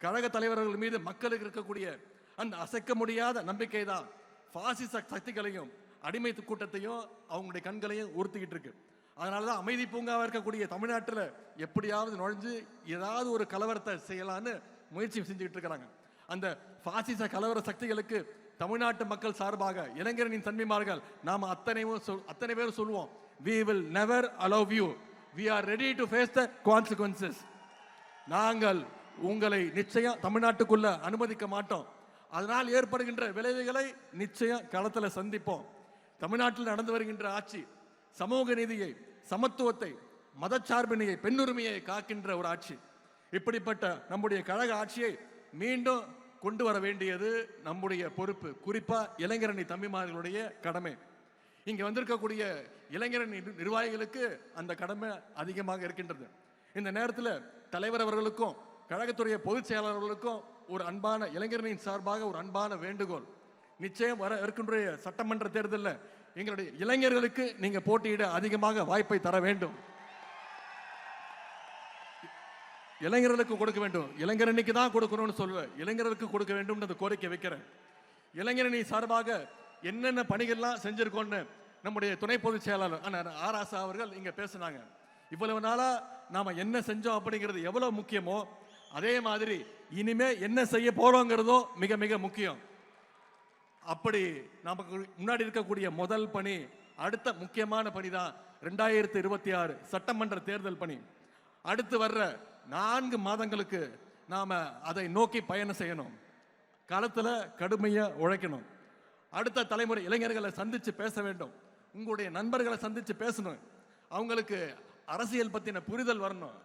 கழக தலைவர்கள் மீது மக்களுக்கு இருக்கக்கூடிய அந்த அசைக்க முடியாத நம்பிக்கை தான் பாசிச சக்திகளையும் அடிமை கூட்டத்தையும் அவங்களுடைய கண்களையும் உறுத்திக்கிட்டு இருக்கு. அதனாலதான் அமைதி பூங்காவா இருக்கக்கூடிய தமிழ்நாட்டில் எப்படியாவது நுழைஞ்சு ஏதாவது ஒரு கலவரத்தை செய்யலான்னு முயற்சி செஞ்சுக்கிட்டு இருக்கிறாங்க. அந்த பாசிச கலவர சக்திகளுக்கு தமிழ்நாட்டு மக்கள் சார்பாக இளைஞரணியின் தன்மைமார்கள் நாம அத்தனை பேர் சொல்லுவோம், we will never allow you, we are ready to face the consequences. நாங்கள் உங்களை நிச்சயம் தமிழ்நாட்டுக்குள்ள அனுமதிக்க மாட்டோம். அதனால் ஏற்படுகின்ற விளைவுகளை நிச்சயம் களத்தில் சந்திப்போம். தமிழ்நாட்டில் நடந்து வருகின்ற ஆட்சி சமூக நீதியை, சமத்துவத்தை, மதச்சார்பினையை, பெண்ணுரிமையை காக்கின்ற ஒரு ஆட்சி. இப்படிப்பட்ட நம்முடைய கழக ஆட்சியை மீண்டும் கொண்டு வர வேண்டியது நம்முடைய பொறுப்பு, குறிப்பா இளைஞரணி தம்பிமார்களுடைய கடமை. இங்க வந்திருக்கக்கூடிய இளைஞரணி நிர்வாகிகளுக்கு அந்த கடமை அதிகமாக இருக்கின்றது. இந்த நேரத்தில் தலைவர் அவர்களுக்கும் கழகத்துடைய பொதுச் செயலாளர்களுக்கும் ஒரு அன்பான இளைஞரணியின் சார்பாக ஒரு அன்பான வேண்டுகோள். நிச்சயம் வர இருக்கின்ற சட்டமன்ற தேர்தலில் எங்களுடைய இளைஞர்களுக்கு நீங்க போட்டியிட அதிகமாக வாய்ப்பை தர வேண்டும். இளைஞர்களுக்கு கொடுக்க வேண்டும். இளைஞரணிக்கு தான் கொடுக்கணும்னு சொல்லுவேன், இளைஞர்களுக்கு கொடுக்க வேண்டும் கோரிக்கை வைக்கிறேன். இளைஞரணி சார்பாக என்னென்ன பணிகள்லாம் செஞ்சிருக்கோம்னு நம்முடைய துணை பொதுச் செயலாளர் ஆர் ஆசா அவர்கள் இங்க பேசினாங்க. இவ்வளவு நாளா நாம என்ன செஞ்சோம் அப்படிங்கிறது எவ்வளவு முக்கியமோ அதே மாதிரி இனிமே என்ன செய்ய போறோங்கிறதும் மிக மிக முக்கியம். அப்படி நமக்கு முன்னாடி இருக்கக்கூடிய முதல் பணி, அடுத்த முக்கியமான பணி தான் 2026 சட்டமன்ற தேர்தல் பணி. அடுத்து வர்ற 4 மாதங்களுக்கு நாம அதை நோக்கி பயணம் செய்யணும். களத்துல கடுமையா உழைக்கணும். அடுத்த தலைமுறை இளைஞர்களை சந்திச்சு பேச வேண்டும். உங்களுடைய நண்பர்களை சந்திச்சு பேசணும். அவங்களுக்கு அரசியல் பத்தின புரிதல் வரணும்.